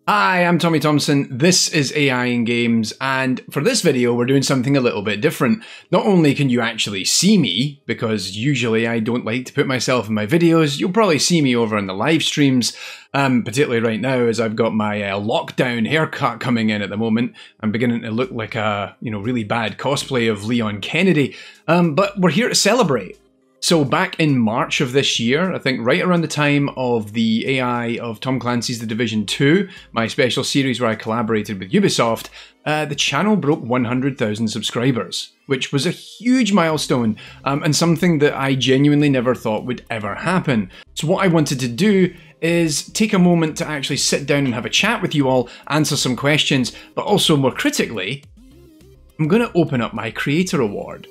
Hi, I'm Tommy Thompson. This is AI in Games, and for this video we're doing something a little bit different. Not only can you actually see me, because usually I don't like to put myself in my videos, you'll probably see me over in the live streams, particularly right now as I've got my lockdown haircut coming in at the moment. I'm beginning to look like a really bad cosplay of Leon Kennedy, but we're here to celebrate. So back in March of this year, I think right around the time of the AI of Tom Clancy's The Division 2, my special series where I collaborated with Ubisoft, the channel broke 100,000 subscribers, which was a huge milestone and something that I genuinely never thought would ever happen. So what I wanted to do is take a moment to actually sit down and have a chat with you all, answer some questions, but also more critically, I'm going to open up my Creator Award.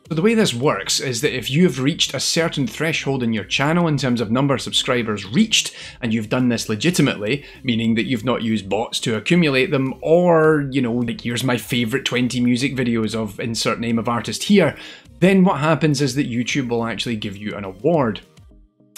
So the way this works is that if you've reached a certain threshold in your channel in terms of number of subscribers reached, and you've done this legitimately, meaning that you've not used bots to accumulate them, or, like here's my favourite 20 music videos of insert name of artist here, then what happens is that YouTube will actually give you an award.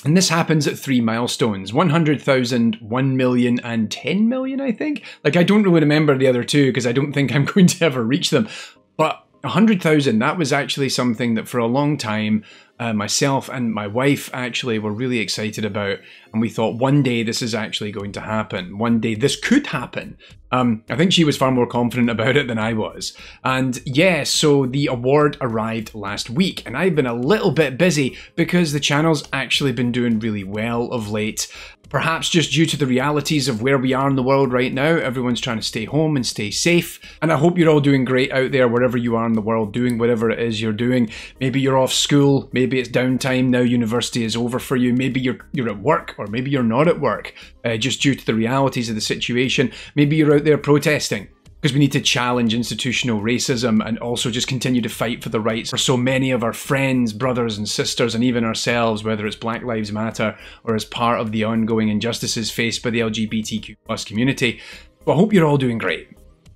And this happens at 3 milestones, 100,000, 1 million, and 10 million, I think? Like, I don't really remember the other two because I don't think I'm going to ever reach them. But 100,000, that was actually something that for a long time, myself and my wife actually were really excited about, and we thought one day this is actually going to happen. One day this could happen. I think she was far more confident about it than I was. And yeah, so the award arrived last week, and I've been a little bit busy because the channel's actually been doing really well of late. Perhaps just due to the realities of where we are in the world right now, everyone's trying to stay home and stay safe. And I hope you're all doing great out there wherever you are in the world, doing whatever it is you're doing. Maybe you're off school, maybe it's downtime, now university is over for you, maybe you're at work, or maybe you're not at work, just due to the realities of the situation. Maybe you're out there protesting, because we need to challenge institutional racism and also just continue to fight for the rights for so many of our friends, brothers and sisters, and even ourselves, whether it's Black Lives Matter or as part of the ongoing injustices faced by the LGBTQ+ community. But I hope you're all doing great.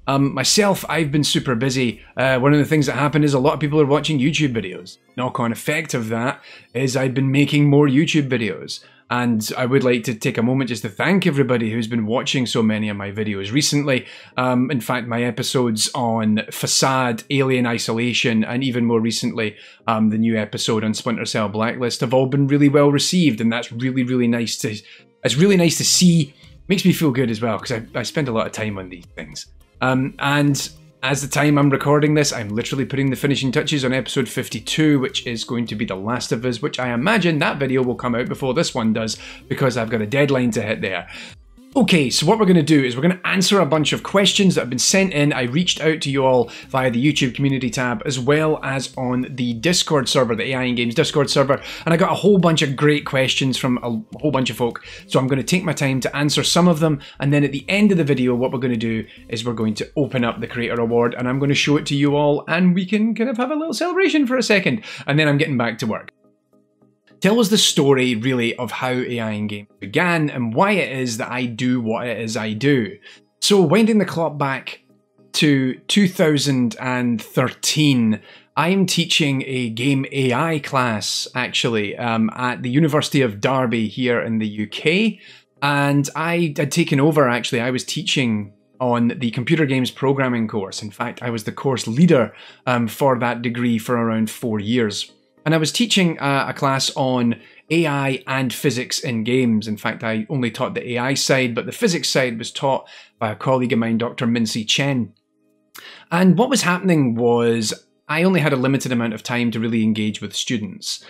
Myself, I've been super busy. One of the things that happened is a lot of people are watching YouTube videos. Knock-on effect of that is I've been making more YouTube videos. And I would like to take a moment just to thank everybody who's been watching so many of my videos recently. In fact, my episodes on Facade, Alien Isolation, and even more recently, the new episode on Splinter Cell Blacklist have all been really well received, and that's really, really nice to. It's really nice to see. Makes me feel good as well because I spend a lot of time on these things. And as the time I'm recording this, I'm literally putting the finishing touches on episode 52, which is going to be The Last of Us, which I imagine that video will come out before this one does, because I've got a deadline to hit there. Okay, so what we're going to do is we're going to answer a bunch of questions that have been sent in. I reached out to you all via the YouTube community tab, as well as on the Discord server, the AI in Games Discord server, and I got a whole bunch of great questions from a whole bunch of folk, so I'm going to take my time to answer some of them, and then at the end of the video, what we're going to do is we're going to open up the Creator Award, and I'm going to show it to you all, and we can kind of have a little celebration for a second, and then I'm getting back to work. Tell us the story, really, of how AI in Games began and why it is that I do what it is I do. So, winding the clock back to 2013, I'm teaching a game AI class, actually, at the University of Derby here in the UK. And I had taken over, actually. I was teaching on the computer games programming course. In fact, I was the course leader for that degree for around 4 years. And I was teaching a class on AI and physics in games. In fact, I only taught the AI side, but the physics side was taught by a colleague of mine, Dr. Mincy Chen. And what was happening was I only had a limited amount of time to really engage with students.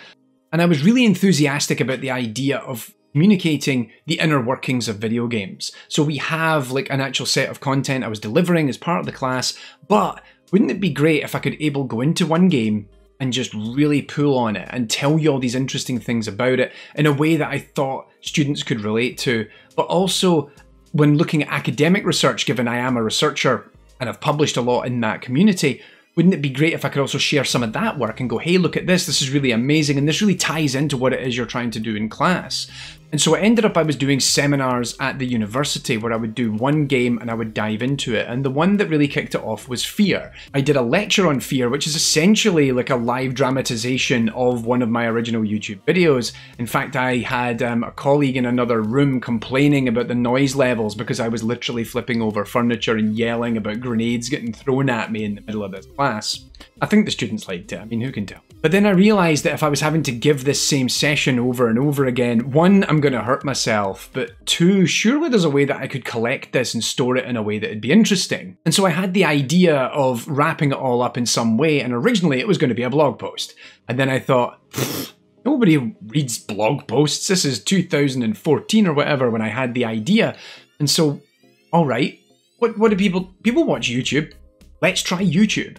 And I was really enthusiastic about the idea of communicating the inner workings of video games. So we have like an actual set of content I was delivering as part of the class, but wouldn't it be great if I could go into one game and just really pull on it and tell you all these interesting things about it in a way that I thought students could relate to. But also, when looking at academic research, given I am a researcher and I've published a lot in that community, wouldn't it be great if I could also share some of that work and go, hey, look at this is really amazing, and this really ties into what it is you're trying to do in class. And so it ended up I was doing seminars at the university where I would do one game and I would dive into it. And the one that really kicked it off was Fear. I did a lecture on Fear, which is essentially like a live dramatization of one of my original YouTube videos. In fact, I had a colleague in another room complaining about the noise levels because I was literally flipping over furniture and yelling about grenades getting thrown at me in the middle of this class. I think the students liked it, I mean, who can tell? But then I realised that if I was having to give this same session over and over again, one, I'm going to hurt myself, but two, surely there's a way that I could collect this and store it in a way that would be interesting. And so I had the idea of wrapping it all up in some way, and originally it was going to be a blog post. And then I thought, nobody reads blog posts, this is 2014 or whatever when I had the idea. And so, alright, what do people watch YouTube? Let's try YouTube.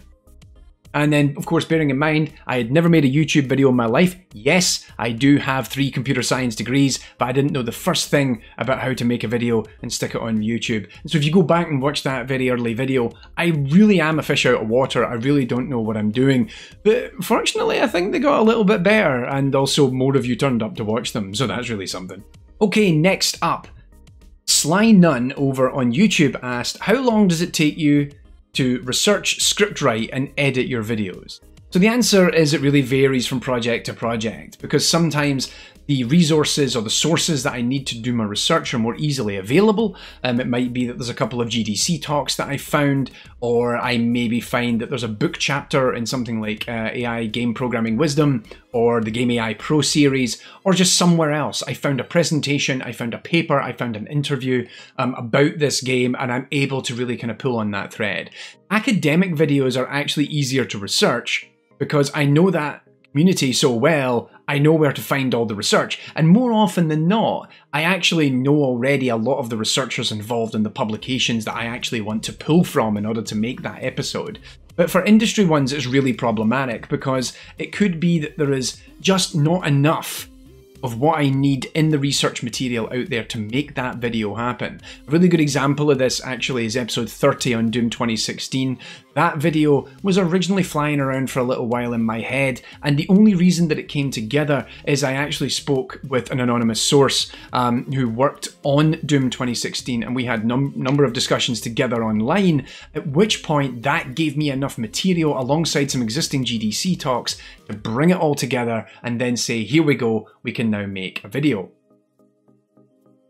And then, of course, bearing in mind, I had never made a YouTube video in my life. Yes, I do have 3 computer science degrees, but I didn't know the first thing about how to make a video and stick it on YouTube. And so if you go back and watch that very early video, I really am a fish out of water. I really don't know what I'm doing. But fortunately, I think they got a little bit better, and also more of you turned up to watch them, so that's really something. Okay, next up. Sly Nun over on YouTube asked, how long does it take you to research, script write, and edit your videos? So the answer is it really varies from project to project, because sometimes the resources or the sources that I need to do my research are more easily available. It might be that there's a couple of GDC talks that I found, or I maybe find that there's a book chapter in something like AI Game Programming Wisdom, or the Game AI Pro series, or just somewhere else. I found a presentation, I found a paper, I found an interview about this game, and I'm able to really kind of pull on that thread. Academic videos are actually easier to research because I know that community so well, I know where to find all the research, and more often than not, I actually know already a lot of the researchers involved in the publications that I actually want to pull from in order to make that episode. But for industry ones, it's really problematic because it could be that there is just not enough of what I need in the research material out there to make that video happen. A really good example of this actually is episode 30 on Doom 2016. That video was originally flying around for a little while in my head, and the only reason that it came together is I actually spoke with an anonymous source who worked on Doom 2016, and we had a number of discussions together online, at which point that gave me enough material alongside some existing GDC talks to bring it all together and then say, here we go, we can now make a video.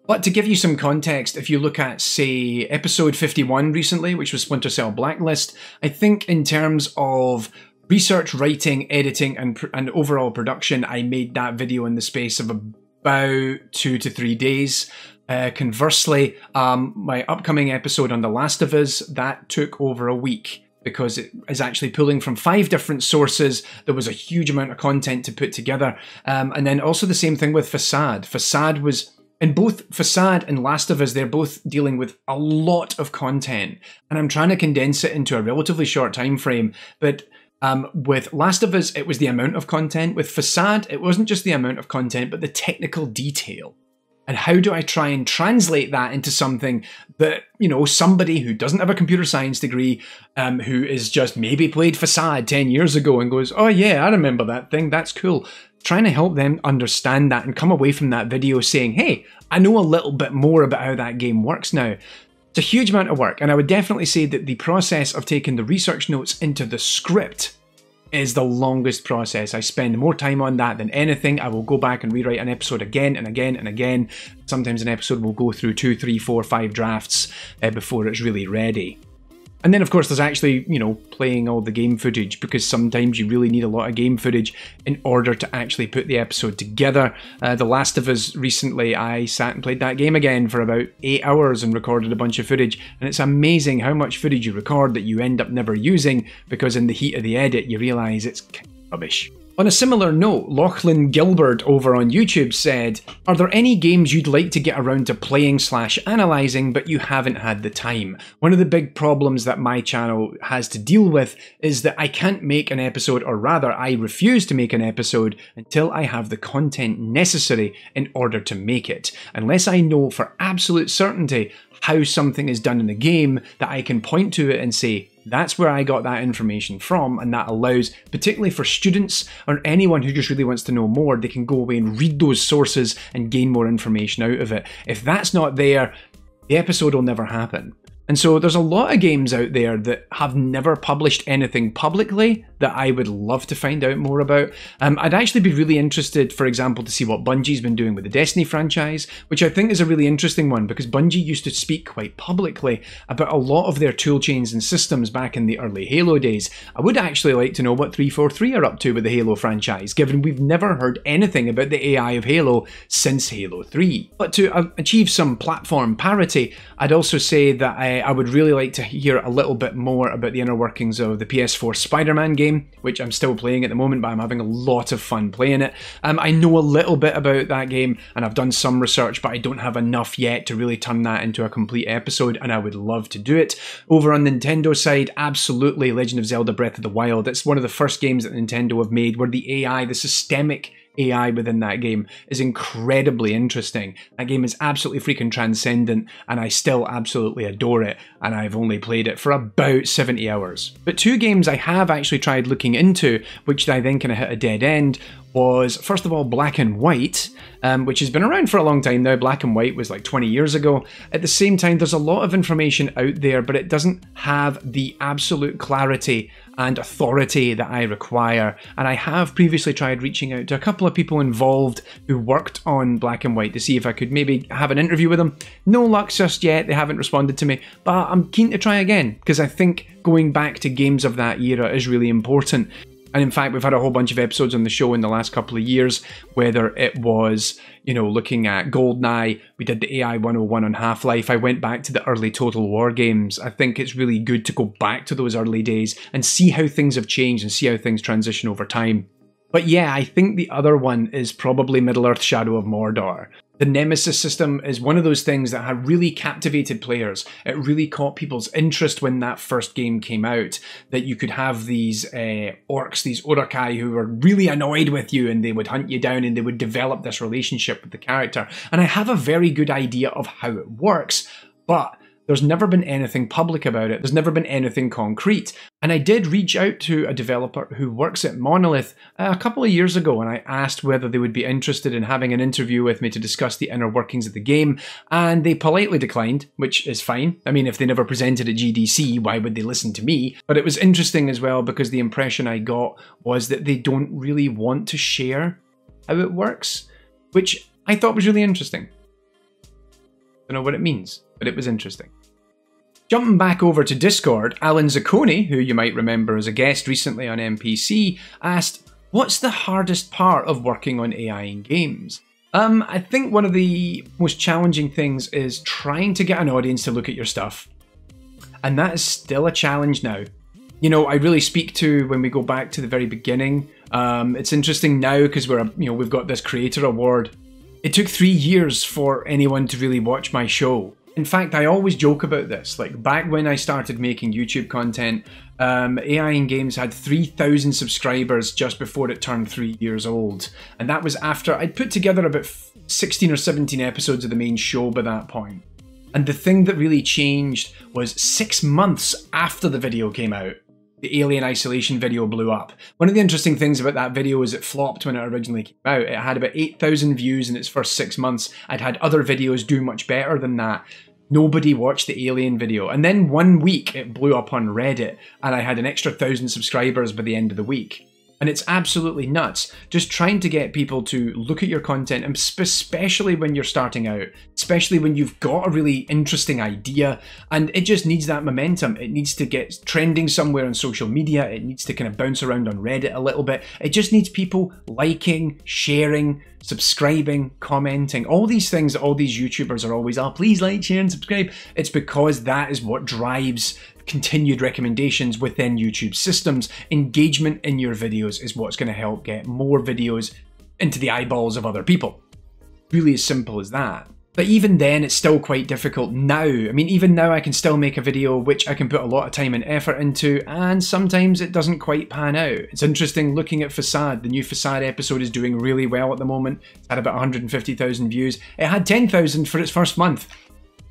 But to give you some context, if you look at, say, episode 51 recently, which was Splinter Cell Blacklist, I think in terms of research, writing, editing, and overall production, I made that video in the space of about 2 to 3 days. Conversely, my upcoming episode on The Last of Us, that took over a week, because it is actually pulling from 5 different sources. There was a huge amount of content to put together. And then also the same thing with Facade. Facade was, in both Facade and Last of Us, they're both dealing with a lot of content. And I'm trying to condense it into a relatively short time frame. But with Last of Us, it was the amount of content. With Facade, it wasn't just the amount of content, but the technical detail. And how do I try and translate that into something that, you know, somebody who doesn't have a computer science degree, who is just maybe played Facade 10 years ago and goes, oh yeah, I remember that thing, that's cool. Trying to help them understand that and come away from that video saying, hey, I know a little bit more about how that game works now. It's a huge amount of work, and I would definitely say that the process of taking the research notes into the script is the longest process. I spend more time on that than anything. I will go back and rewrite an episode again and again and again. Sometimes an episode will go through 2, 3, 4, 5 drafts before it's really ready. And then, of course, there's actually, you know, playing all the game footage, because sometimes you really need a lot of game footage in order to actually put the episode together. The Last of Us, recently, I sat and played that game again for about 8 hours and recorded a bunch of footage. And it's amazing how much footage you record that you end up never using, because in the heat of the edit, you realise it's kind of rubbish. On a similar note, Lachlan Gilbert over on YouTube said, are there any games you'd like to get around to playing / analysing but you haven't had the time? One of the big problems that my channel has to deal with is that I can't make an episode, or rather I refuse to make an episode until I have the content necessary in order to make it. Unless I know for absolute certainty how something is done in the game, that I can point to it and say, That's where I got that information from, and that allows, particularly for students or anyone who just really wants to know more, they can go away and read those sources and gain more information out of it. If that's not there, the episode will never happen. And so there's a lot of games out there that have never published anything publicly that I would love to find out more about. I'd actually be really interested, for example, to see what Bungie's been doing with the Destiny franchise, which I think is a really interesting one because Bungie used to speak quite publicly about a lot of their tool chains and systems back in the early Halo days. I would actually like to know what 343 are up to with the Halo franchise, given we've never heard anything about the AI of Halo since Halo 3. But to achieve some platform parity, I'd also say that I would really like to hear a little bit more about the inner workings of the PS4 Spider-Man game, which I'm still playing at the moment, but I'm having a lot of fun playing it. I know a little bit about that game, and I've done some research, but I don't have enough yet to really turn that into a complete episode, and I would love to do it. Over on Nintendo side, absolutely Legend of Zelda Breath of the Wild. It's one of the first games that Nintendo have made where the AI, the systemic AI within that game is incredibly interesting. That game is absolutely freaking transcendent, and I still absolutely adore it, and I've only played it for about 70 hours. But two games I have actually tried looking into, which I then kind of hit a dead end, was first of all Black and White, which has been around for a long time now. Black and White was like 20 years ago. At the same time, there's a lot of information out there, but it doesn't have the absolute clarity and authority that I require. And I have previously tried reaching out to a couple of people involved who worked on Black and White to see if I could maybe have an interview with them. No luck just yet, they haven't responded to me, but I'm keen to try again because I think going back to games of that era is really important. And in fact, we've had a whole bunch of episodes on the show in the last couple of years, whether it was, you know, looking at GoldenEye, we did the AI 101 on Half-Life, I went back to the early Total War games. I think it's really good to go back to those early days and see how things have changed and see how things transition over time. But yeah, I think the other one is probably Middle-earth: Shadow of Mordor. The Nemesis system is one of those things that have really captivated players. It really caught people's interest when that first game came out, that you could have these orcs, these Uruk-hai, who were really annoyed with you and they would hunt you down and they would develop this relationship with the character. And I have a very good idea of how it works, but there's never been anything public about it. There's never been anything concrete. And I did reach out to a developer who works at Monolith a couple of years ago, and I asked whether they would be interested in having an interview with me to discuss the inner workings of the game, and they politely declined, which is fine. I mean, if they never presented at GDC, why would they listen to me? But it was interesting as well because the impression I got was that they don't really want to share how it works, which I thought was really interesting. I don't know what it means, but it was interesting. Jumping back over to Discord, Alan Zacconi, who you might remember as a guest recently on NPC, asked, what's the hardest part of working on AI in games? I think one of the most challenging things is trying to get an audience to look at your stuff. And that is still a challenge now. You know, I really speak to when we go back to the very beginning. It's interesting now because we've got this creator award. It took 3 years for anyone to really watch my show. In fact, I always joke about this. Like back when I started making YouTube content, AI in Games had 3,000 subscribers just before it turned 3 years old. And that was after I'd put together about 16 or 17 episodes of the main show by that point. And the thing that really changed was 6 months after the video came out, the Alien Isolation video blew up. One of the interesting things about that video is it flopped when it originally came out. It had about 8,000 views in its first 6 months. I'd had other videos do much better than that. Nobody watched the Alien video. And then 1 week it blew up on Reddit and I had an extra 1,000 subscribers by the end of the week. And it's absolutely nuts. Just trying to get people to look at your content, and especially when you're starting out, especially when you've got a really interesting idea and it just needs that momentum. It needs to get trending somewhere on social media. It needs to kind of bounce around on Reddit a little bit. It just needs people liking, sharing, subscribing, commenting, all these things that all these YouTubers are always, oh, please like, share and subscribe. It's because that is what drives continued recommendations within YouTube systems. Engagement in your videos is what's going to help get more videos into the eyeballs of other people. Really as simple as that. But even then, it's still quite difficult now. I mean, even now I can still make a video which I can put a lot of time and effort into, and sometimes it doesn't quite pan out. It's interesting looking at Facade. The new Facade episode is doing really well at the moment. It's had about 150,000 views. It had 10,000 for its first month.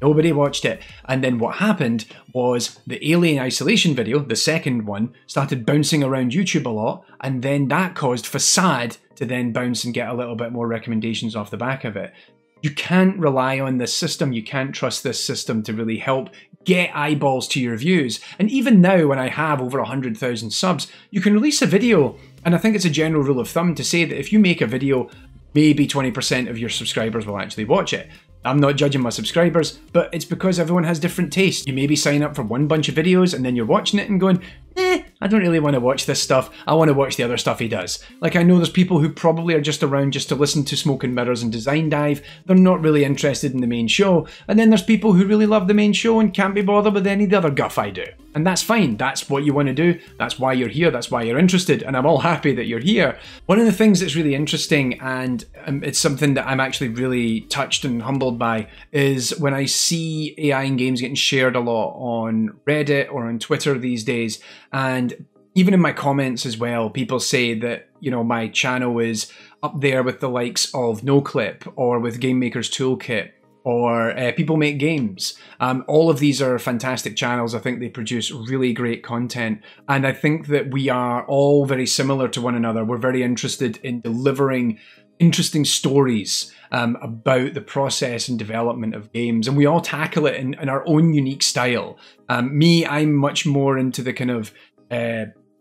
Nobody watched it. And then what happened was the Alien Isolation video, the second one, started bouncing around YouTube a lot, and then that caused Facade to then bounce and get a little bit more recommendations off the back of it. You can't rely on this system. You can't trust this system to really help get eyeballs to your views. And even now, when I have over 100,000 subs, you can release a video, and I think it's a general rule of thumb to say that if you make a video, maybe 20% of your subscribers will actually watch it. I'm not judging my subscribers, but it's because everyone has different tastes. You maybe sign up for one bunch of videos and then you're watching it and going, I don't really want to watch this stuff. I want to watch the other stuff he does. Like, I know there's people who probably are just around just to listen to Smoke and Mirrors and Design Dive. They're not really interested in the main show. And then there's people who really love the main show and can't be bothered with any of the other guff I do. And that's fine. That's what you want to do. That's why you're here. That's why you're interested. And I'm all happy that you're here. One of the things that's really interesting, and it's something that I'm actually really touched and humbled by, is when I see AI in games getting shared a lot on Reddit or on Twitter these days. And even in my comments as well, people say that, you know, my channel is up there with the likes of NoClip or with Game Maker's Toolkit or People Make Games. All of these are fantastic channels. I think they produce really great content. And I think that we are all very similar to one another. We're very interested in delivering interesting stories about the process and development of games. And we all tackle it in our own unique style. I'm much more into the kind of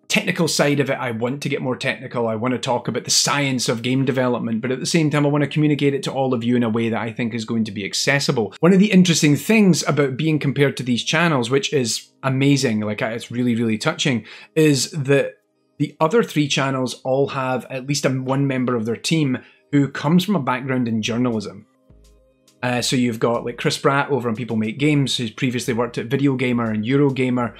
technical side of it. I want to get more technical. I want to talk about the science of game development, but at the same time, I want to communicate it to all of you in a way that I think is going to be accessible. One of the interesting things about being compared to these channels, which is amazing, like it's really, really touching, is that the other three channels all have at least one member of their team who comes from a background in journalism. So you've got like Chris Pratt over on People Make Games, who's previously worked at Video Gamer and Eurogamer.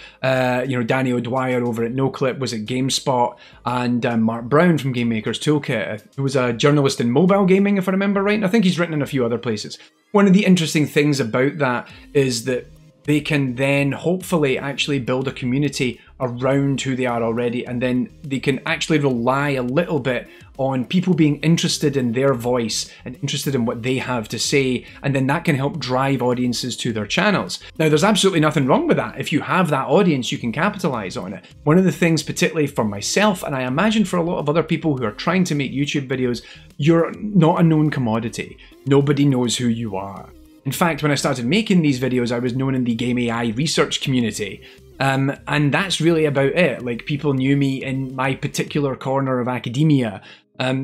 You know, Danny O'Dwyer over at NoClip was at GameSpot, and Mark Brown from Game Maker's Toolkit, who was a journalist in mobile gaming, if I remember right. And I think he's written in a few other places. One of the interesting things about that is that they can then hopefully actually build a community around who they are already, and then they can actually rely a little bit on people being interested in their voice and interested in what they have to say, and then that can help drive audiences to their channels. Now, there's absolutely nothing wrong with that. If you have that audience, you can capitalize on it. One of the things, particularly for myself, and I imagine for a lot of other people who are trying to make YouTube videos, you're not a known commodity. Nobody knows who you are. In fact, when I started making these videos, I was known in the game AI research community. And that's really about it. Like, people knew me in my particular corner of academia.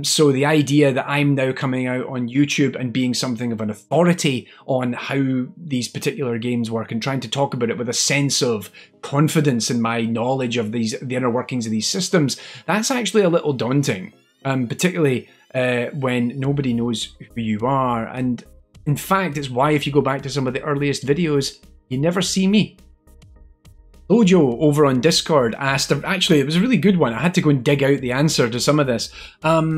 So the idea that I'm now coming out on YouTube and being something of an authority on how these particular games work and trying to talk about it with a sense of confidence in my knowledge of the inner workings of these systems, that's actually a little daunting, particularly when nobody knows who you are. And in fact, it's why if you go back to some of the earliest videos, you never see me. Lojo over on Discord asked, actually it was a really good one, I had to go and dig out the answer to some of this. How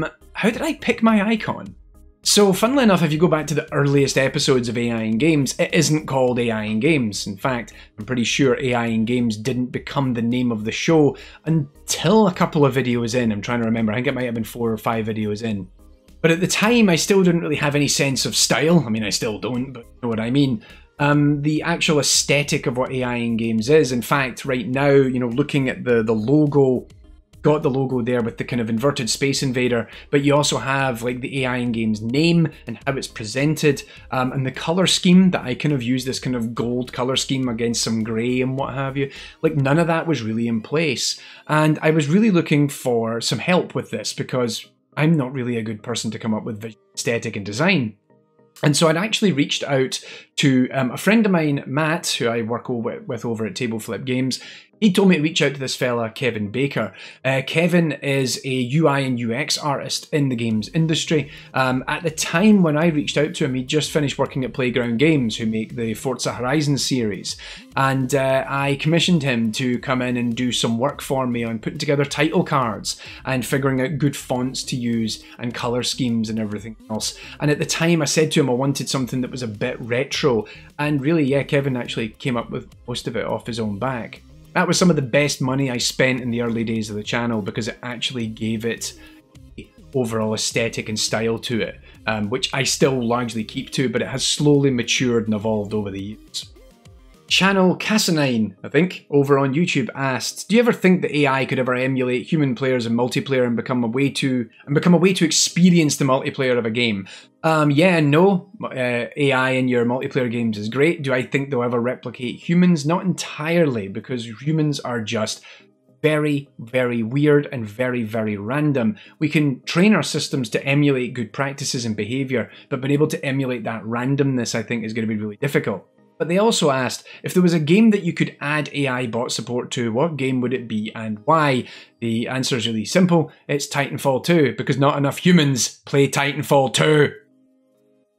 did I pick my icon? So funnily enough, if you go back to the earliest episodes of AI in Games, it isn't called AI in Games. In fact, I'm pretty sure AI in Games didn't become the name of the show until a couple of videos in. I'm trying to remember, I think it might have been 4 or 5 videos in. But at the time, I still didn't really have any sense of style. I mean, I still don't, but you know what I mean. The actual aesthetic of what AI in Games is. In fact, right now, you know, looking at the logo, got the logo there with the kind of inverted Space Invader, but you also have like the AI in Games name and how it's presented, and the color scheme that I kind of use, this kind of gold color scheme against some gray and what have you. Like, none of that was really in place. And I was really looking for some help with this because I'm not really a good person to come up with aesthetic and design. And so I'd actually reached out to a friend of mine, Matt, who I work with over at Table Flip Games. He told me to reach out to this fella, Kevin Baker. Kevin is a UI and UX artist in the games industry. At the time when I reached out to him, he'd just finished working at Playground Games, who make the Forza Horizon series. And I commissioned him to come in and do some work for me on putting together title cards and figuring out good fonts to use and color schemes and everything else. And at the time I said to him I wanted something that was a bit retro. And really, yeah, Kevin actually came up with most of it off his own back. That was some of the best money I spent in the early days of the channel because it actually gave it overall aesthetic and style to it, which I still largely keep to, but it has slowly matured and evolved over the years. Channel Cassanine, I think, over on YouTube asked, do you ever think that AI could ever emulate human players in multiplayer and become a way to experience the multiplayer of a game? Yeah and no. AI in your multiplayer games is great. Do I think they'll ever replicate humans? Not entirely, because humans are just very, very weird and very, very random. We can train our systems to emulate good practices and behavior, but being able to emulate that randomness, I think, is going to be really difficult. But they also asked, if there was a game that you could add AI bot support to, what game would it be and why? The answer is really simple. It's Titanfall 2, because not enough humans play Titanfall 2.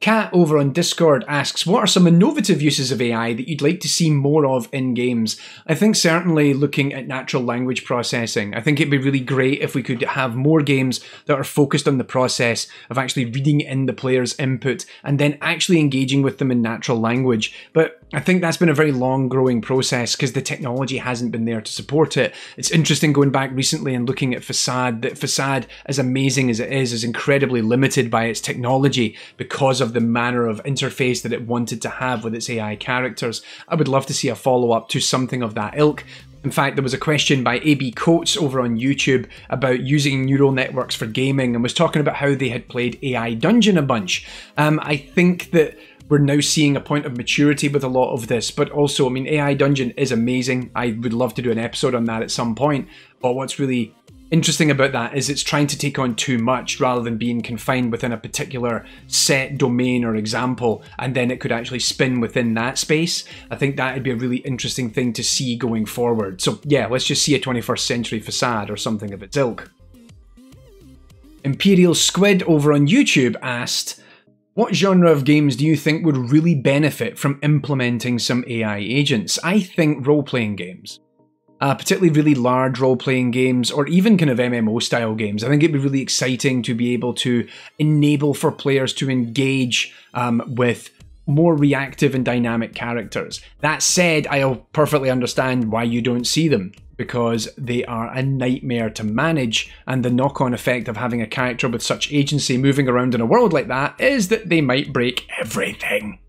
Kat over on Discord asks, what are some innovative uses of AI that you'd like to see more of in games? I think certainly looking at natural language processing. I think it'd be really great if we could have more games that are focused on the process of actually reading in the player's input and then actually engaging with them in natural language. But I think that's been a very long growing process because the technology hasn't been there to support it. It's interesting going back recently and looking at Facade, that Facade, as amazing as it is incredibly limited by its technology because of the manner of interface that it wanted to have with its AI characters. I would love to see a follow-up to something of that ilk. In fact, there was a question by AB Coates over on YouTube about using neural networks for gaming and was talking about how they had played AI Dungeon a bunch. I think that we're now seeing a point of maturity with a lot of this, but also, I mean, AI Dungeon is amazing. I would love to do an episode on that at some point, but what's really interesting about that is it's trying to take on too much rather than being confined within a particular set domain or example, and then it could actually spin within that space. I think that would be a really interesting thing to see going forward. So yeah, let's just see a 21st century Facade or something of its ilk. Imperial Squid over on YouTube asked, what genre of games do you think would really benefit from implementing some AI agents? I think role-playing games. Particularly really large role-playing games or even kind of MMO-style games. I think it'd be really exciting to be able to enable for players to engage with more reactive and dynamic characters. That said, I perfectly understand why you don't see them, because they are a nightmare to manage, and the knock-on effect of having a character with such agency moving around in a world like that is that they might break everything.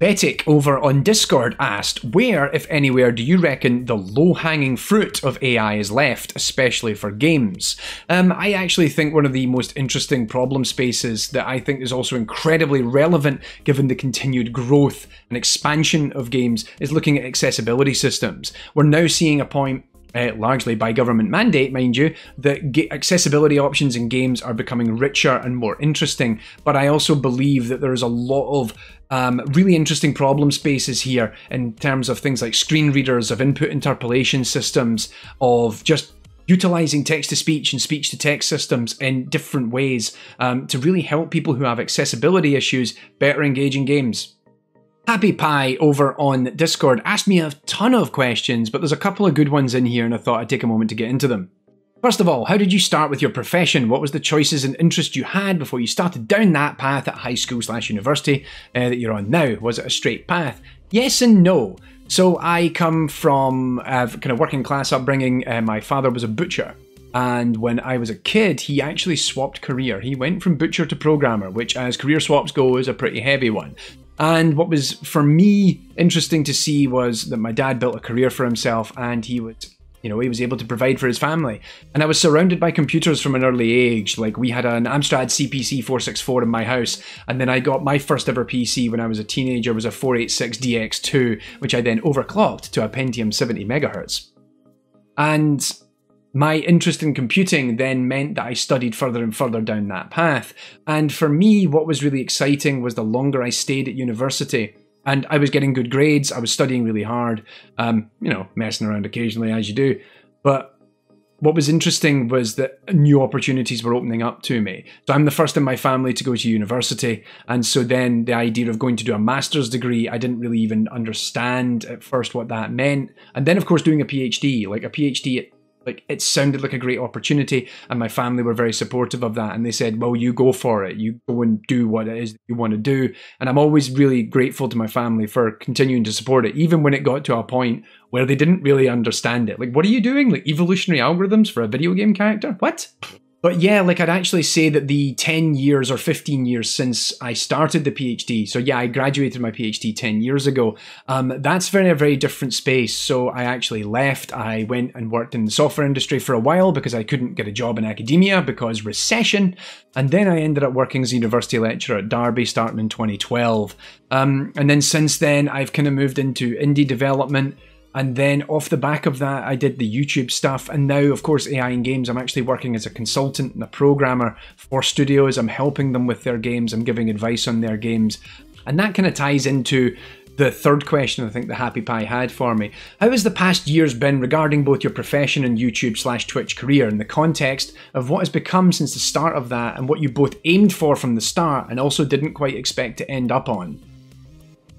Betik over on Discord asked, where, if anywhere, do you reckon the low-hanging fruit of AI is left, especially for games? I actually think one of the most interesting problem spaces that I think is also incredibly relevant given the continued growth and expansion of games is looking at accessibility systems. We're now seeing a point, largely by government mandate, mind you, that accessibility options in games are becoming richer and more interesting, but I also believe that there is a lot of really interesting problem spaces here in terms of things like screen readers, of input interpolation systems, of just utilizing text-to-speech and speech-to-text systems in different ways to really help people who have accessibility issues better engage in games. Happy Pie over on Discord asked me a ton of questions, but there's a couple of good ones in here and I thought I'd take a moment to get into them. First of all, how did you start with your profession? What was the choices and interests you had before you started down that path at high school/university that you're on now? Was it a straight path? Yes and no. So I come from kind of working class upbringing. My father was a butcher. And when I was a kid, he actually swapped career. He went from butcher to programmer, which as career swaps go is a pretty heavy one. And what was, for me, interesting to see was that my dad built a career for himself and he was able to provide for his family. And I was surrounded by computers from an early age. Like, we had an Amstrad CPC 464 in my house, and then I got my first ever PC when I was a teenager, was a 486 DX2, which I then overclocked to a Pentium 70 megahertz. And my interest in computing then meant that I studied further and further down that path. And for me, what was really exciting was the longer I stayed at university, and I was getting good grades, I was studying really hard, messing around occasionally as you do. But what was interesting was that new opportunities were opening up to me. So I'm the first in my family to go to university. And so then the idea of going to do a master's degree, I didn't really even understand at first what that meant. And then of course doing a PhD, it sounded like a great opportunity, and my family were very supportive of that, and they said, well, you go for it, you go and do what it is that you want to do. And I'm always really grateful to my family for continuing to support it, even when it got to a point where they didn't really understand it. Like, what are you doing? Like, evolutionary algorithms for a video game character? What? But yeah, like I'd actually say that the 10 years or 15 years since I started the PhD, so yeah, I graduated my PhD 10 years ago, that's very, a very different space. So I actually left, I went and worked in the software industry for a while because I couldn't get a job in academia because recession, and then I ended up working as a university lecturer at Derby starting in 2012. And then since then, I've kind of moved into indie development. And then off the back of that, I did the YouTube stuff. And now, of course, AI in games, I'm actually working as a consultant and a programmer for studios. I'm helping them with their games. I'm giving advice on their games. And that kind of ties into the third question I think the Happy Pie had for me. How has the past years been regarding both your profession and YouTube/Twitch career in the context of what has become since the start of that and what you both aimed for from the start and also didn't quite expect to end up on?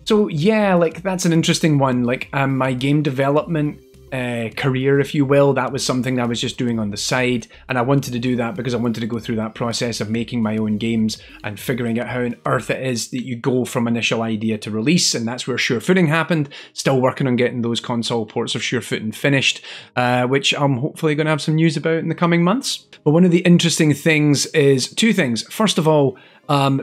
So yeah, like that's an interesting one. Like my game development career, if you will, that was something that I was just doing on the side, and I wanted to do that because I wanted to go through that process of making my own games and figuring out how on earth it is that you go from initial idea to release, and that's where Surefooting happened. Still working on getting those console ports of Surefooting finished, which I'm hopefully going to have some news about in the coming months. But one of the interesting things is two things. First of all,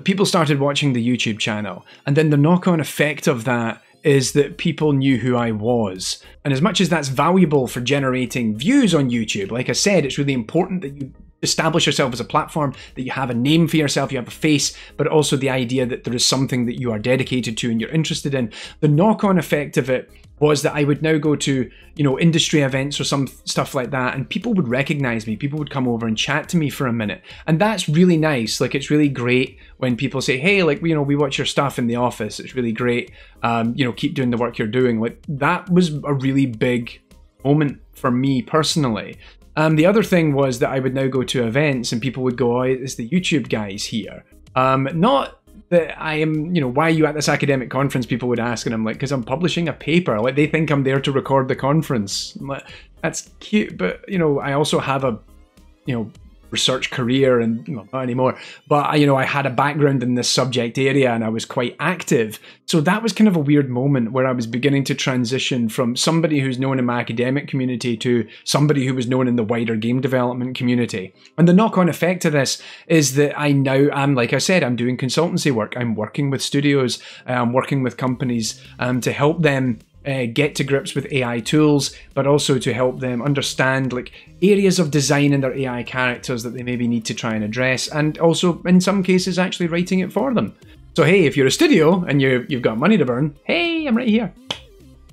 people started watching the YouTube channel, and then the knock-on effect of that is that people knew who I was. And as much as that's valuable for generating views on YouTube, like I said, it's really important that you establish yourself as a platform, that you have a name for yourself, you have a face, but also the idea that there is something that you are dedicated to and you're interested in. The knock-on effect of it was that I would now go to, you know, industry events or some stuff like that, and people would recognize me. People would come over and chat to me for a minute. And that's really nice. Like, it's really great when people say, hey, like, you know, we watch your stuff in the office. It's really great. You know, keep doing the work you're doing. Like, that was a really big moment for me personally. The other thing was that I would now go to events and people would go, oh, it's the YouTube guys here. Not that I am, you know, why are you at this academic conference? People would ask, and I'm like, because I'm publishing a paper. Like, they think I'm there to record the conference. I'm like, that's cute, but, you know, I also have a, you know, research career, and well, not anymore, but you know, I had a background in this subject area and I was quite active. So that was kind of a weird moment where I was beginning to transition from somebody who's known in my academic community to somebody who was known in the wider game development community. And the knock-on effect of this is that I now am, like I said, I'm doing consultancy work. I'm working with studios, I'm working with companies to help them get to grips with AI tools, but also to help them understand like areas of design in their AI characters that they maybe need to try and address, and also in some cases actually writing it for them. So hey, if you're a studio and you've got money to burn, hey, I'm right here.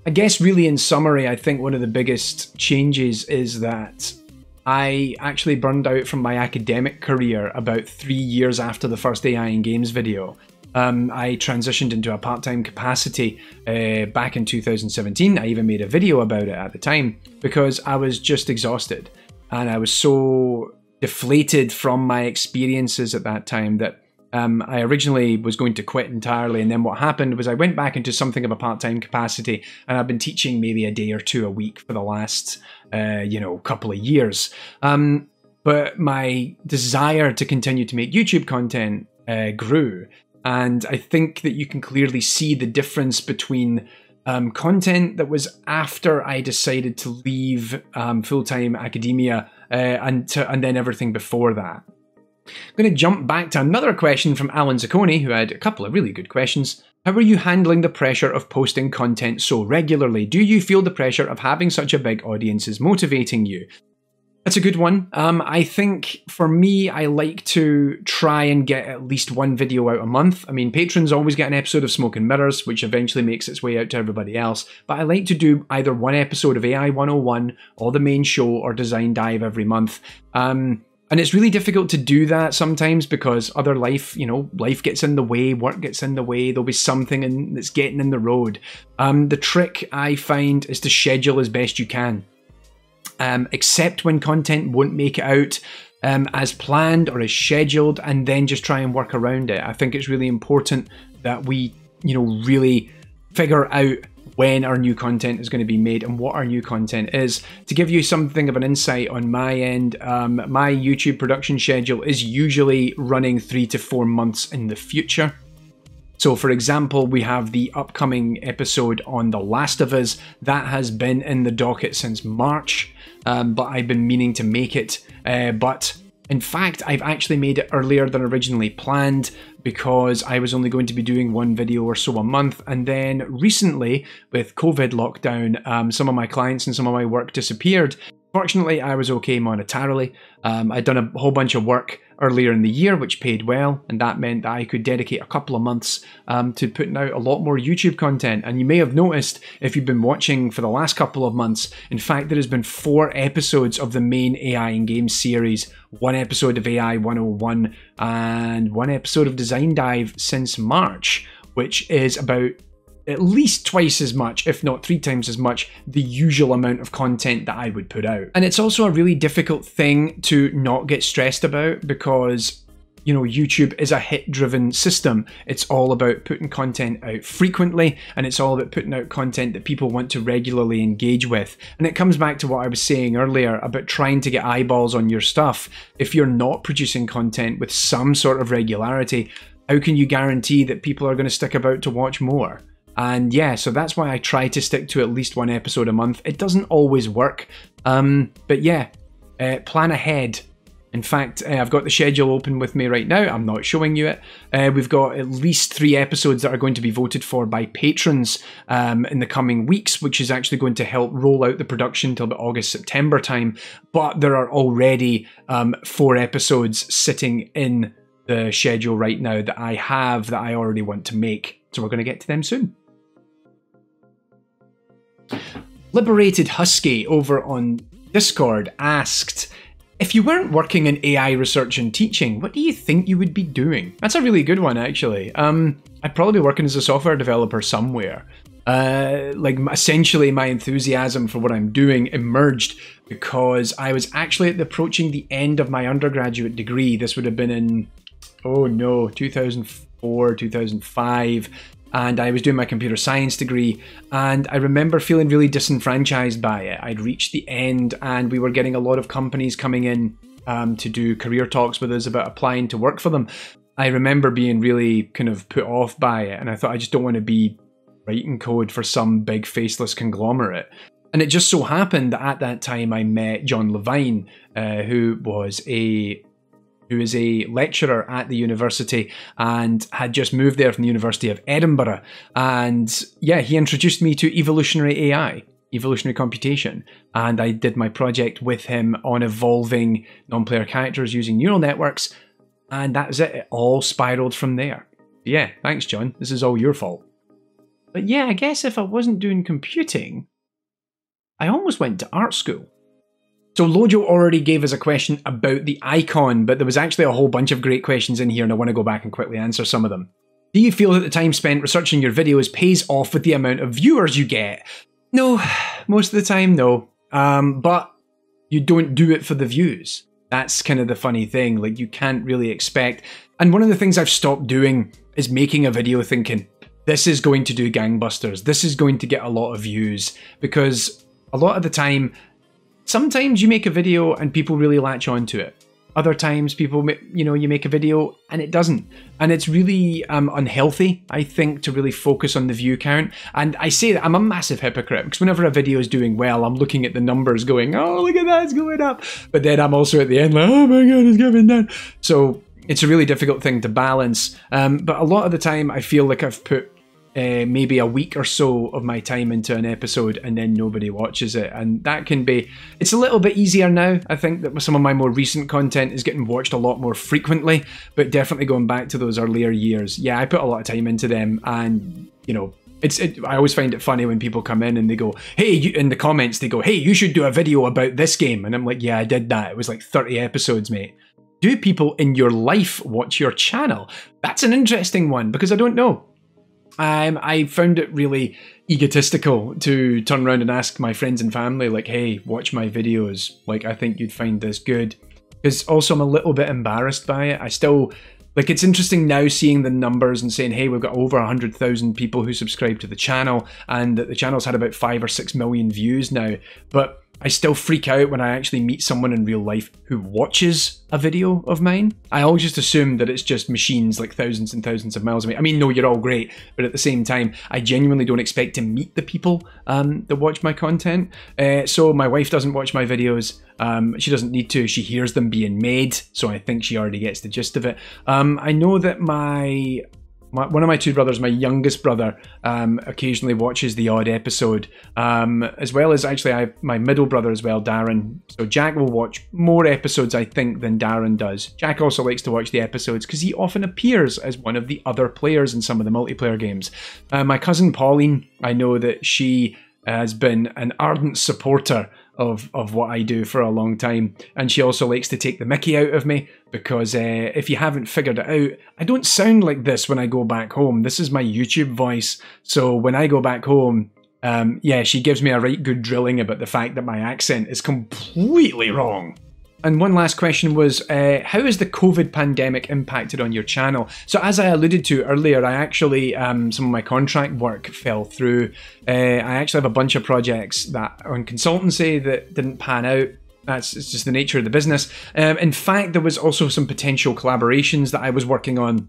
I guess really in summary, I think one of the biggest changes is that I actually burned out from my academic career about 3 years after the first AI in games video. I transitioned into a part-time capacity back in 2017. I even made a video about it at the time because I was just exhausted and I was so deflated from my experiences at that time that I originally was going to quit entirely, and then what happened was I went back into something of a part-time capacity, and I've been teaching maybe a day or two a week for the last you know, couple of years. But my desire to continue to make YouTube content grew. And I think that you can clearly see the difference between content that was after I decided to leave full-time academia and then everything before that. I'm going to jump back to another question from Alan Zacconi, who had a couple of really good questions. How are you handling the pressure of posting content so regularly? Do you feel the pressure of having such a big audience is motivating you? That's a good one. I think for me, I like to try and get at least one video out a month. I mean, patrons always get an episode of Smoke and Mirrors, which eventually makes its way out to everybody else. But I like to do either one episode of AI 101 or the main show or Design Dive every month. And it's really difficult to do that sometimes because other life, you know, life gets in the way, work gets in the way, there'll be something that's getting in the road. The trick I find is to schedule as best you can. Except when content won't make it out as planned or as scheduled, and then just try and work around it. I think it's really important that we, you know, really figure out when our new content is going to be made and what our new content is. To give you something of an insight on my end, my YouTube production schedule is usually running 3 to 4 months in the future. So for example, we have the upcoming episode on The Last of Us. That has been in the docket since March, but I've been meaning to make it. But In fact, I've actually made it earlier than originally planned because I was only going to be doing one video or so a month. And then recently, with COVID lockdown, some of my clients and some of my work disappeared. Fortunately, I was okay monetarily. I'd done a whole bunch of work earlier in the year, which paid well, and that meant that I could dedicate a couple of months to putting out a lot more YouTube content. And you may have noticed, if you've been watching for the last couple of months, in fact, there has been 4 episodes of the main AI in Games series, 1 episode of AI 101, and 1 episode of Design Dive since March, which is about at least twice as much, if not 3 times as much, the usual amount of content that I would put out. And it's also a really difficult thing to not get stressed about because, you know, YouTube is a hit-driven system. It's all about putting content out frequently, and it's all about putting out content that people want to regularly engage with. And it comes back to what I was saying earlier about trying to get eyeballs on your stuff. If you're not producing content with some sort of regularity, how can you guarantee that people are going to stick about to watch more? And yeah, so that's why I try to stick to at least 1 episode a month. It doesn't always work, but yeah, plan ahead. In fact, I've got the schedule open with me right now. I'm not showing you it. We've got at least 3 episodes that are going to be voted for by patrons in the coming weeks, which is actually going to help roll out the production till about August, September time. But there are already 4 episodes sitting in the schedule right now that I already want to make. So we're going to get to them soon. Liberated Husky over on Discord asked, if you weren't working in AI research and teaching, what do you think you would be doing? That's a really good one, actually. I'd probably be working as a software developer somewhere. Essentially my enthusiasm for what I'm doing emerged because I was actually approaching the end of my undergraduate degree. This would have been in, 2004, 2005. And I was doing my computer science degree, and I remember feeling really disenfranchised by it. I'd reached the end, and we were getting a lot of companies coming in to do career talks with us about applying to work for them. I remember being really kind of put off by it, and I thought I just don't want to be writing code for some big faceless conglomerate. And it just so happened that at that time I met John Levine, who is a lecturer at the university and had just moved there from the University of Edinburgh. And yeah, he introduced me to evolutionary AI, evolutionary computation. And I did my project with him on evolving non-player characters using neural networks. And that was it. It all spiraled from there. Yeah, thanks, John. This is all your fault. But yeah, I guess if I wasn't doing computing, I almost went to art school. So Lojo already gave us a question about the icon, but there was actually a whole bunch of great questions in here, and I want to go back and quickly answer some of them. Do you feel that the time spent researching your videos pays off with the amount of viewers you get? No, most of the time, no. But you don't do it for the views. That's kind of the funny thing. Like, you can't really expect. And one of the things I've stopped doing is making a video thinking, this is going to do gangbusters. This is going to get a lot of views. Because a lot of the time, sometimes you make a video and people really latch onto it. Other times people, you make a video and it doesn't. And it's really unhealthy, I think, to really focus on the view count. And I say that I'm a massive hypocrite because whenever a video is doing well, I'm looking at the numbers going, oh, look at that, it's going up. But then I'm also at the end like, oh my God, it's going down. So it's a really difficult thing to balance. But a lot of the time I feel like I've put maybe a week or so of my time into an episode and then nobody watches it, and that can be, it's a little bit easier now. I think that some of my more recent content is getting watched a lot more frequently, but definitely going back to those earlier years, yeah, I put a lot of time into them. And I always find it funny when people come in and they go, hey, in the comments they go, hey, you should do a video about this game, and I'm like, yeah, I did that, it was like 30 episodes, mate. Do people in your life watch your channel? That's an interesting one, because I don't know. I found it really egotistical to turn around and ask my friends and family, like, hey, watch my videos. Like, I think you'd find this good. Because also I'm a little bit embarrassed by it. I still, like, it's interesting now seeing the numbers and saying, hey, we've got over 100,000 people who subscribe to the channel, and that the channel's had about 5 or 6 million views now. But I still freak out when I actually meet someone in real life who watches a video of mine. I always just assume that it's just machines like thousands and thousands of miles away. I mean, no, you're all great, but at the same time, I genuinely don't expect to meet the people that watch my content. So my wife doesn't watch my videos. She doesn't need to. She hears them being made, so I think she already gets the gist of it. I know that one of my two brothers, my youngest brother, occasionally watches the odd episode, as well as actually my middle brother as well, Darren. So Jack will watch more episodes, I think, than Darren does. Jack also likes to watch the episodes because he often appears as one of the other players in some of the multiplayer games. My cousin Pauline, I know that she has been an ardent supporter of what I do for a long time, and she also likes to take the mickey out of me because if you haven't figured it out, I don't sound like this when I go back home. This is my YouTube voice, so when I go back home, yeah, she gives me a right good drilling about the fact that my accent is completely wrong. And one last question was, how has the COVID pandemic impacted on your channel? So as I alluded to earlier, I actually, some of my contract work fell through. I actually have a bunch of projects that on consultancy that didn't pan out. It's just the nature of the business. In fact, there was also some potential collaborations that I was working on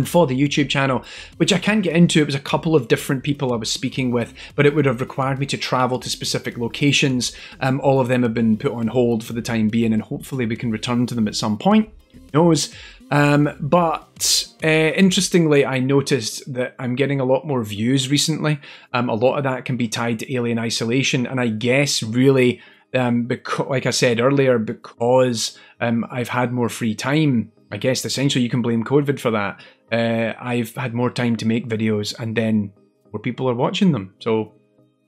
for the YouTube channel, which I can't get into. It was a couple of different people I was speaking with, but it would have required me to travel to specific locations. All of them have been put on hold for the time being, and hopefully we can return to them at some point. Who knows? But interestingly, I noticed that I'm getting a lot more views recently. A lot of that can be tied to Alien Isolation, and I guess really, because, like I said earlier, because I've had more free time, I guess essentially you can blame COVID for that. I've had more time to make videos, and then more people are watching them. So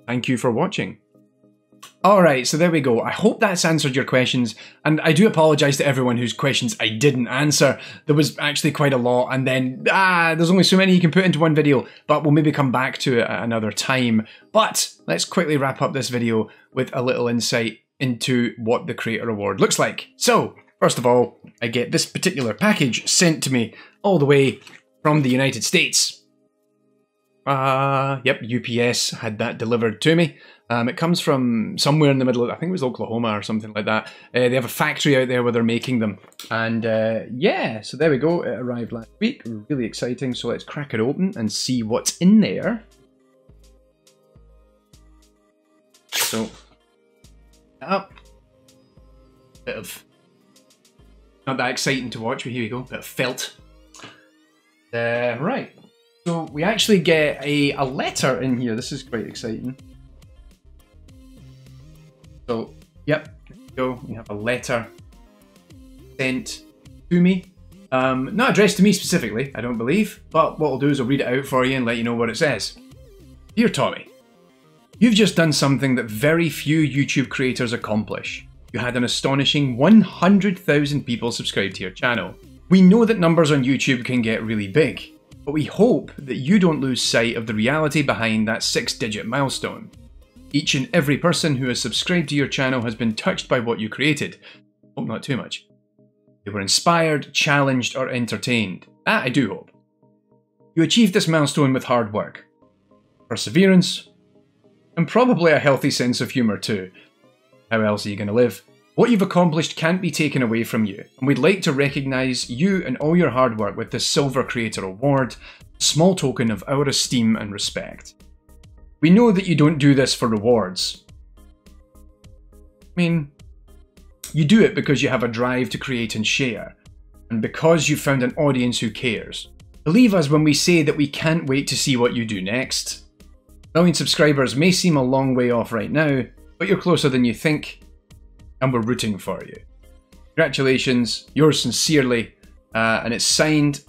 thank you for watching. Alright, so there we go. I hope that's answered your questions, and I do apologise to everyone whose questions I didn't answer. There was actually quite a lot, and then, there's only so many you can put into one video, but we'll maybe come back to it at another time. But let's quickly wrap up this video with a little insight into what the Creator Award looks like. So, first of all, I get this particular package sent to me all the way from the United States. Yep, UPS had that delivered to me. It comes from somewhere in the middle of, I think it was Oklahoma or something like that. They have a factory out there where they're making them. And yeah, so there we go. It arrived last week. Really exciting. So let's crack it open and see what's in there. So, up. Bit of, not that exciting to watch, but here we go. Bit of felt. Right. So we actually get a letter in here. This is quite exciting. So, yep, here we go. We have a letter sent to me. Not addressed to me specifically, I don't believe, but what I'll do is I'll read it out for you and let you know what it says. Dear Tommy, you've just done something that very few YouTube creators accomplish. You had an astonishing 100,000 people subscribed to your channel. We know that numbers on YouTube can get really big, but we hope that you don't lose sight of the reality behind that 6-digit milestone. Each and every person who has subscribed to your channel has been touched by what you created. Hope not too much. They were inspired, challenged, or entertained. That I do hope. You achieved this milestone with hard work, perseverance, and probably a healthy sense of humour too. How else are you going to live? What you've accomplished can't be taken away from you, and we'd like to recognise you and all your hard work with this Silver Creator Award, a small token of our esteem and respect. We know that you don't do this for rewards. I mean, you do it because you have a drive to create and share, and because you've found an audience who cares. Believe us when we say that we can't wait to see what you do next. 1 million subscribers may seem a long way off right now, but you're closer than you think, and we're rooting for you. Congratulations, yours sincerely, and it's signed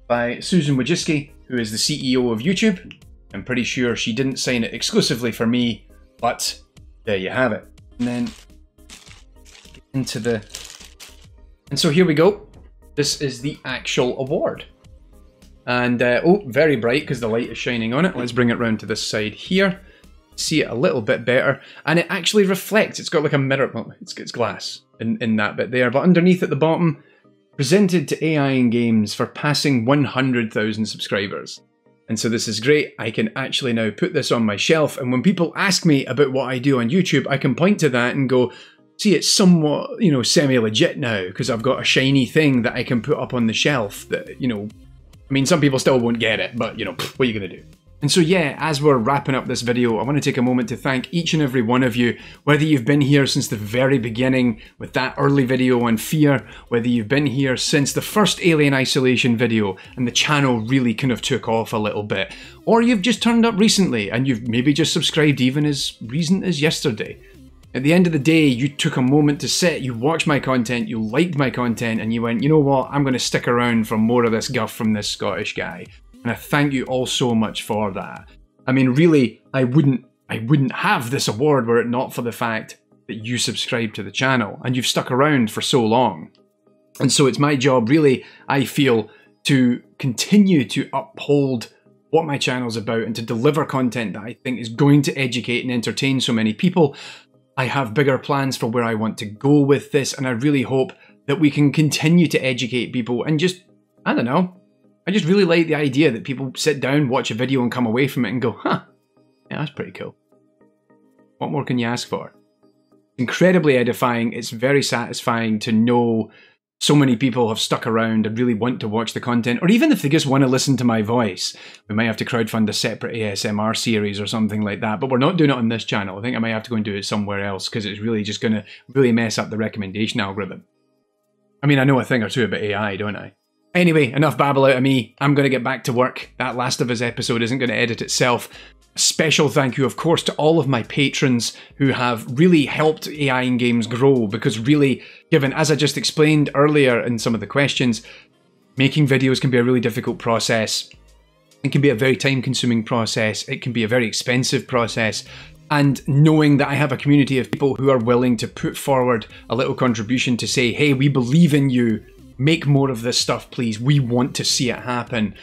by Susan Wojcicki, who is the CEO of YouTube. I'm pretty sure she didn't sign it exclusively for me, but there you have it. And then into the... And so here we go. This is the actual award. And, oh, very bright because the light is shining on it. Let's bring it round to this side here. See it a little bit better. And it actually reflects. It's got like a mirror. Well, it's glass in that bit there. But underneath at the bottom, presented to AI in games for passing 100,000 subscribers. And so this is great. I can actually now put this on my shelf. And when people ask me about what I do on YouTube, I can point to that and go, see, it's somewhat, semi-legit now because I've got a shiny thing that I can put up on the shelf that, I mean, some people still won't get it, but, what are you going to do? And so, yeah, as we're wrapping up this video, I want to take a moment to thank each and every one of you, whether you've been here since the very beginning with that early video on fear, whether you've been here since the first Alien Isolation video and the channel really kind of took off a little bit, or you've just turned up recently and you've maybe just subscribed even as recent as yesterday. At the end of the day, you took a moment to sit, you watched my content, you liked my content, and you went, you know what, I'm going to stick around for more of this guff from this Scottish guy. And I thank you all so much for that. I mean, really, I wouldn't have this award were it not for the fact that you subscribed to the channel and you've stuck around for so long. And so it's my job, really, I feel, to continue to uphold what my channel's about and to deliver content that I think is going to educate and entertain so many people. I have bigger plans for where I want to go with this, and I really hope that we can continue to educate people and just, I don't know, I just really like the idea that people sit down, watch a video and come away from it and go, huh, yeah, that's pretty cool. What more can you ask for? Incredibly edifying. It's very satisfying to know so many people have stuck around and really want to watch the content, or even if they just want to listen to my voice. We might have to crowdfund a separate ASMR series or something like that, but we're not doing it on this channel. I think I might have to go and do it somewhere else because it's really just going to really mess up the recommendation algorithm. I mean, I know a thing or two about AI, don't I? Anyway, enough babble out of me. I'm going to get back to work. That Last of Us episode isn't going to edit itself. A special thank you, of course, to all of my patrons who have really helped AI in Games grow, because really, given, as I just explained earlier in some of the questions, making videos can be a really difficult process. It can be a very time-consuming process. It can be a very expensive process. And knowing that I have a community of people who are willing to put forward a little contribution to say, hey, we believe in you. Make more of this stuff, please. We want to see it happen.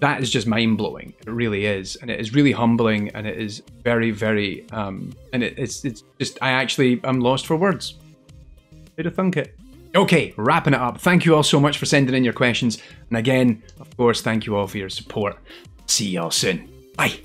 That is just mind-blowing. It really is. And it is really humbling, and it is very, very, and it's just, I'm lost for words. Who'd have thunk it? Okay, wrapping it up. Thank you all so much for sending in your questions. And again, of course, thank you all for your support. See y'all soon. Bye.